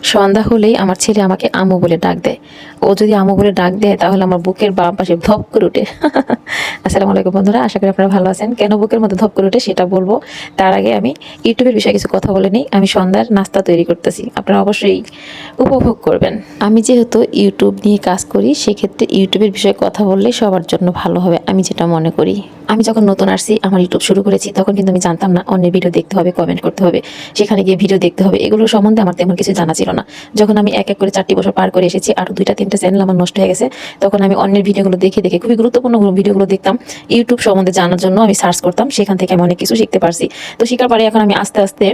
সন্ধ্যা হলেই আমার ছেলে আমাকে আম্মু বলে ডাক দেয়। ও যদি আম্মু বলে ডাক দেয় তাহলে আমার বুকের বাম পাশে ধপ করে ওঠে। আসসালামু আলাইকুম বন্ধুরা, আশা করি আপনারা ভালো আছেন। কেন বুকের মধ্যে ধপ করে ওঠে সেটা বলবো। তার আগে আমি ইউটিউবের বিষয়ে কিছু কথা বলে নিই। আমি সন্ধ্যার নাস্তা তৈরি করতেছি, আপনারা অবশ্যই উপভোগ করবেন। আমি যেহেতু ইউটিউব নিয়ে কাজ করি, সেক্ষেত্রে ইউটিউবের বিষয়ে কথা বললে সবার জন্য ভালো হবে, আমি যেটা মনে করি। আমি যখন নতুন আসছি, আমার ইউটিউব শুরু করেছি, তখন কিন্তু আমি জানতাম না অন্যের ভিডিও দেখতে হবে, কমেন্ট করতে হবে, সেখানে গিয়ে ভিডিও দেখতে হবে, এগুলো সম্বন্ধে আমার তেমন কিছু জানা ছিল না। যখন আমি এক এক করে 4টি বছর পার করে এসেছি, আরও 2টা 3টা চ্যানেল আমার নষ্ট হয়ে গেছে, তখন আমি অন্যের ভিডিওগুলো দেখে দেখে খুবই গুরুত্বপূর্ণ ভিডিওগুলো দেখতাম। ইউটিউব সম্বন্ধে জানার জন্য আমি সার্চ করতাম, সেখান থেকে আমি অনেক কিছু শিখতে পারছি। তো শিখার পরে এখন আমি আস্তে আস্তে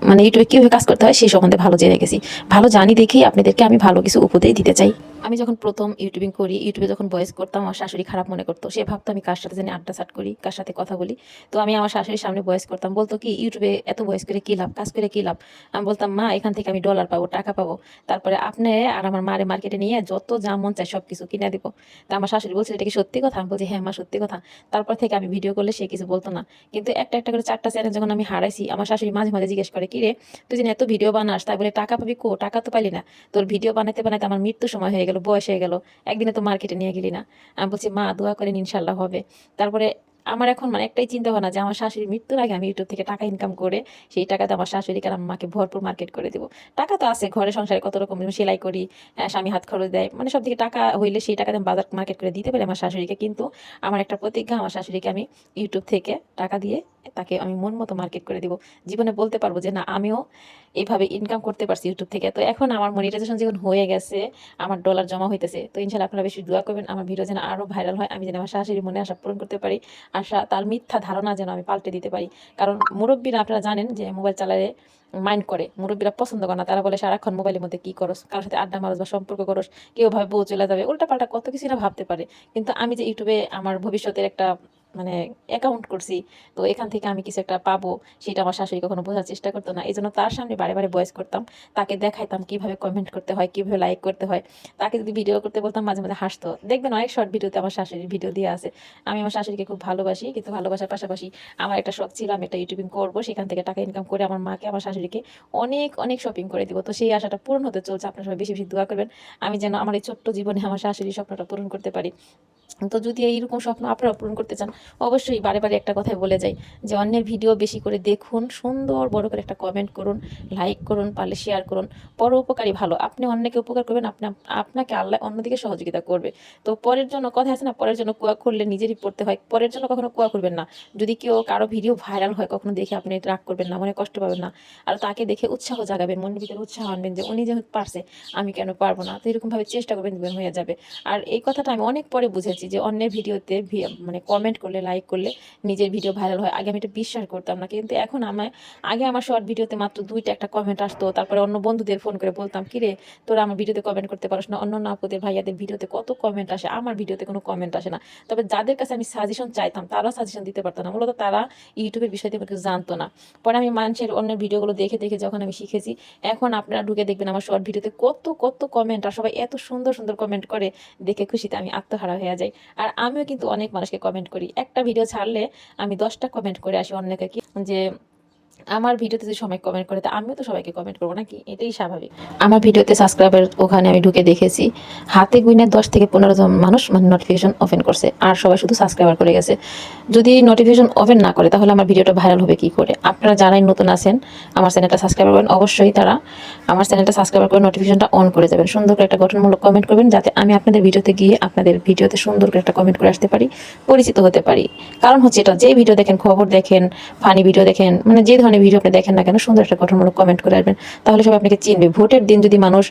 মানে ইউটিউবে কীভাবে কাজ করতে হয় সেই সম্বন্ধে ভালো জেনে গেছি। ভালো জানি দেখেই আপনাদেরকে আমি ভালো কিছু উপদেশ দিতে চাই। আমি যখন প্রথম ইউটিউবিং করি, ইউটিউবে যখন ভয়েস করতাম, আমার শাশুড়ি খারাপ মনে করতো। সে ভাবতো আমি কার সাথে জানি আড্ডা সাট করি, কার সাথে কথা বলি। তো আমি আমার শাশুড়ির সামনে ভয়েস করতাম, বলতো কি ইউটিউবে এত ভয়েস করে কী লাভ, কাজ করে কী লাভ। আমি বলতাম মা, এখান থেকে আমি ডলার পাবো, টাকা পাবো, তারপরে আপনি আর আমার মারে মার্কেটে নিয়ে যত যা মন চায় সব কিছু কিনে দেবো। তা আমার শাশুড়ি বলছিল এটা কি সত্যি কথা? আমি বলছি হ্যাঁ মা, সত্যি কথা। তারপর থেকে আমি ভিডিও করলে সে কিছু বলতো না। কিন্তু একটা একটা করে 4টা চ্যানেল যখন আমি হারাইছি, আমার শাশুড়ি মাঝে মাঝে জিজ্ঞেস করে, কি রে তুই যেন এত ভিডিও বানাস, তাই বলে টাকা পাবি কো? টাকা তো পাইলি না। তোর ভিডিও বানাতে বানাতে আমার মৃত্যু সময় হয়ে গেল, বয়স হয়ে গেল, একদিনে তো মার্কেটে নিয়ে গেলি না। আমি বলছি মা, দোয়া করেন ইনশাল্লাহ হবে। তারপরে আমার এখন মানে একটাই চিন্তা ভাবনা যে আমার শাশুড়ির মৃত্যুর আগে আমি ইউটিউব থেকে টাকা ইনকাম করে সেই টাকাতে আমার শাশুড়িকে আর মাকে ভরপুর মার্কেট করে দেবো। টাকা তো আছে ঘরে, সংসারে কত রকম সেলাই করি, স্বামী হাত খরচ দেয়, মানে সব দিকে টাকা হইলে সেই টাকাতে আমি বাজার মার্কেট করে দিতে পারি আমার শাশুড়িকে। কিন্তু আমার একটা প্রতিজ্ঞা, আমার শাশুড়িকে আমি ইউটিউব থেকে টাকা দিয়ে তাকে আমি মন মতো মার্কেট করে দিব। জীবনে বলতে পারবো যে না, আমিও এইভাবে ইনকাম করতে পারছি ইউটিউব থেকে। তো এখন আমার মনিটাইজেশন যখন হয়ে গেছে, আমার ডলার জমা হইতেছে, তো ইনশাল্লাহ আপনারা বেশি দোয়া করবেন আমার ভিডিও যেন আরও ভাইরাল হয়, আমি যেন আমার শাশুড়ির মনে আশা পূরণ করতে পারি, আশা তার মিথ্যা ধারণা যেন আমি পাল্টে দিতে পারি। কারণ মুরব্বীরা আপনারা জানেন যে মোবাইল চালালে মাইন্ড করে, মুরব্বীরা পছন্দ করে না। তারা বলে সারাক্ষণ মোবাইলের মধ্যে কী করস, কারোর সাথে আড্ডা মারস বা সম্পর্ক করস, কেউ ভাবে বউ চলে যাবে, উল্টাপাল্টা কত কিছু না ভাবতে পারে। কিন্তু আমি যে ইউটিউবে আমার ভবিষ্যতের একটা মানে অ্যাকাউন্ট করছি, তো এখান থেকে আমি কিছু একটা পাবো, সেটা আমার শাশুড়ি কখনো বোঝার চেষ্টা করতো না। এই জন্য তার সামনে বারে বারে ভয়েস করতাম, তাকে দেখাইতাম কীভাবে কমেন্ট করতে হয়, কীভাবে লাইক করতে হয়। তাকে যদি ভিডিও করতে বলতাম, মাঝে মাঝে হাসতো। দেখবেন অনেক শর্ট ভিডিওতে আমার শাশুড়ির ভিডিও দিয়ে আছে। আমি আমার শাশুড়িকে খুব ভালোবাসি, কিন্তু ভালোবাসার পাশাপাশি আমার একটা শখ ছিল আমি একটা ইউটিউবিং করবো, সেখান থেকে টাকা ইনকাম করে আমার মাকে, আমার শাশুড়িকে অনেক অনেক শপিং করে দিব। তো সেই আশাটা পূরণ হতে চলছে। আপনারা সবাই বেশি বেশি দোয়া করবেন, আমি যেন আমার এই ছোট্ট জীবনে আমার শাশুড়ির স্বপ্নটা পূরণ করতে পারি। তো যদি এইরকম স্বপ্ন আপনারা পূরণ করতে চান, অবশ্যই বারে বারে একটা কথাই বলে যাই যে অন্যের ভিডিও বেশি করে দেখুন, সুন্দর বড় করে একটা কমেন্ট করুন, লাইক করুন, পারলে শেয়ার করুন। পরোপকারী ভালো, আপনি অন্যকে উপকার করবেন, আপনাকে আল্লাহ অন্যদিকে সহযোগিতা করবে। তো পরের জন্য কথা আছে না, পরের জন্য কুয়া করলে নিজেরই পড়তে হয়। পরের জন্য কখনো কুয়া করবেন না। যদি কেউ কারো ভিডিও ভাইরাল হয় কখনো দেখে আপনি রাগ করবেন না, মনে কষ্ট পাবেন না। আর তাকে দেখে উৎসাহ জাগাবেন, মনের ভিতরে উৎসাহ আনবেন যে উনি যেহেতু পারছে, আমি কেন পারবো না। তো এরকমভাবে চেষ্টা করবেন, দেখবেন হয়ে যাবে। আর এই কথাটা আমি অনেক পরে বুঝেছি যে অন্যের ভিডিওতে মানে কমেন্ট করলে, লাইক করলে নিজের ভিডিও ভাইরাল হয়। আগে আমি এটা বিশ্বাস করতাম না, কিন্তু এখন আগে আমার শর্ট ভিডিওতে মাত্র 2টা একটা কমেন্ট আসতো, তারপরে অন্য বন্ধুদের ফোন করে বলতাম, কিরে তোরা আমার ভিডিওতে কমেন্ট করতে পারস না? অন্য আপুদের ভাইয়াদের ভিডিওতে কত কমেন্ট আসে, আমার ভিডিওতে কোনো কমেন্ট আসে না। তবে যাদের কাছে আমি সাজেশন চাইতাম তারাও সাজেশন দিতে পারতো না, মূলত তারা ইউটিউবের বিষয়টি কিছু জানতো না। পরে আমি মানুষের অন্যের ভিডিওগুলো দেখে দেখে যখন আমি শিখেছি, এখন আপনারা ঢুকে দেখবেন আমার শর্ট ভিডিওতে কত কত কমেন্ট, আর সবাই এত সুন্দর সুন্দর কমেন্ট করে, দেখে খুশিতে আমি আত্মহারা হয়ে যাই। আর আমিও কিন্তু অনেক মানুষকে কমেন্ট করি, একটা ভিডিও ছাড়লে আমি 10টা কমেন্ট করে আসি অন্যকে, কি যে আমার ভিডিওতে যদি সবাই কমেন্ট করে, তা আমিও তো সবাইকে কমেন্ট করবো নাকি, এটাই স্বাভাবিক। আমার ভিডিওতে সাবস্ক্রাইবার ওখানে আমি ঢুকে দেখেছি, হাতে গুইনে 10 থেকে 15 জন মানুষ মানে নোটিফিকেশন ওপেন করছে, আর সবাই শুধু সাবস্ক্রাইবার করে গেছে। যদি নোটিফিকেশন ওপেন না করে তাহলে আমার ভিডিওটা ভাইরাল হবে কি করে? আপনারা যারাই নতুন আছেন, আমার চ্যানেলটা সাবস্ক্রাইব করবেন, অবশ্যই তারা আমার চ্যানেলটা সাবস্ক্রাইব করে নোটিফিকেশনটা অন করে যাবেন। সুন্দর করে একটা গঠনমূলক কমেন্ট করবেন, যাতে আমি আপনাদের ভিডিওতে গিয়ে আপনাদের ভিডিওতে সুন্দর করে একটা কমেন্ট করে আসতে পারি, পরিচিত হতে পারি। কারণ হচ্ছে এটা, যে ভিডিও দেখেন, খবর দেখেন, ফানি ভিডিও দেখেন, মানে যে ধরনের ভিডিও আপনি দেখেন না কেন, সুন্দর একটা গঠনমূলক কমেন্ট করে আসবেন, তাহলে সবাই আপনাকে চিনবে। ভোটের দিন যদি মানুষ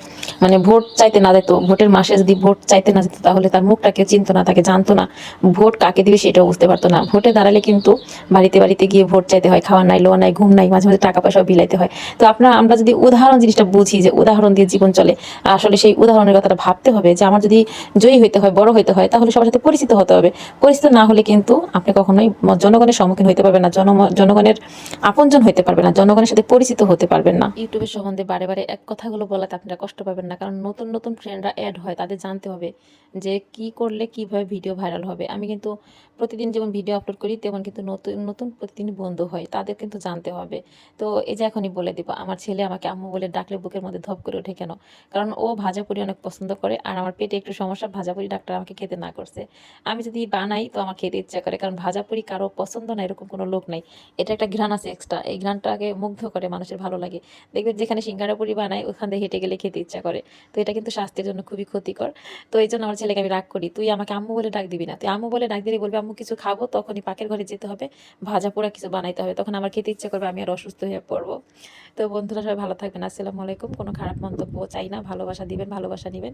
মানে ভোট চাইতে না যেত, ভোটের মাসে যদি ভোট চাইতে না যেত, তাহলে তার মুখটা কেউ চিনতো না, তাকে জানতো না, ভোট কাকে দিবে সেটাও বুঝতে পারতো না। ভোটে দাঁড়ালে কিন্তু বাড়িতে বাড়িতে গিয়ে ভোট চাইতে হয়, খাওয়া নাই, লোয়া নাই, ঘুম নাই, মাঝে মাঝে টাকা পয়সাও বিলাইতে হয়। তো আমরা যদি উদাহরণ জিনিসটা বুঝি, যে উদাহরণ দিয়ে জীবন চলে, আসলে সেই উদাহরণের কথাটা ভাবতে হবে যে আমার যদি জয়ী হইতে হয়, বড় হইতে হয়, তাহলে সবার সাথে পরিচিত হতে হবে। পরিচিত না হলে কিন্তু আপনি কখনোই জনগণের সম্মুখীন হইতে পারবেন না, জনগণের আপনজন হইতে হতে পারবে না, জনগণের সাথে পরিচিত হতে পারবেন না। ইউটিউবের সম্বন্ধে বারে বারে এক কথাগুলো বলাতে আপনারা কষ্ট পাবেন না, কারণ নতুন নতুন ফ্রেন্ডরা অ্যাড হয়, তাদের জানতে হবে যে কি করলে কিভাবে ভিডিও ভাইরাল হবে। আমি কিন্তু প্রতিদিন যেমন ভিডিও আপলোড করি তেমন কিন্তু নতুন নতুন প্রতিদিন বন্ধু হয়, তাদের কিন্তু জানতে হবে। তো এই যে এখনই বলে দিব, আমার ছেলে আমাকে আম্মু বলে ডাকলে বুকের মধ্যে ধপ করে ওঠে কেন? কারণ ও ভাজাপুরি অনেক পছন্দ করে, আর আমার পেটে একটু সমস্যা, ভাজাপুরি ডাক্তার আমাকে খেতে না করছে। আমি যদি বানাই তো আমার খেতে ইচ্ছা করে, কারণ ভাজাপুরি কারো পছন্দ না এরকম কোনো লোক নাই। এটা একটা ঘ্রাণ আছে এক্সট্রা, এই ঘ্রাণটাকে মুগ্ধ করে, মানুষের ভালো লাগে। দেখবেন যেখানে সিঙ্গারা পুরি বানায় ওখান দিয়ে হেঁটে গেলে খেতে ইচ্ছা করে। তো এটা কিন্তু স্বাস্থ্যের জন্য খুবই ক্ষতিকর। তো এই জন্য আমার ছেলেকে আমি রাগ করি, তুই আমাকে আম্মু বলে ডাক দিবি না, তুই আম্মু বলে ডাক দিলে বলবি আম্মু কিছু খাবো, তখনই পাকের ঘরে যেতে হবে, ভাজা পোড়া কিছু বানাইতে হবে, তখন আমার খেতে ইচ্ছা করবে, আমি আর অসুস্থ হয়ে পড়বো। তো বন্ধুরা সবাই ভালো থাকবেন, আসসালামু আলাইকুম। কোনো খারাপ মন্তব্য চাই না, ভালোবাসা দিবেন, ভালোবাসা নিবেন।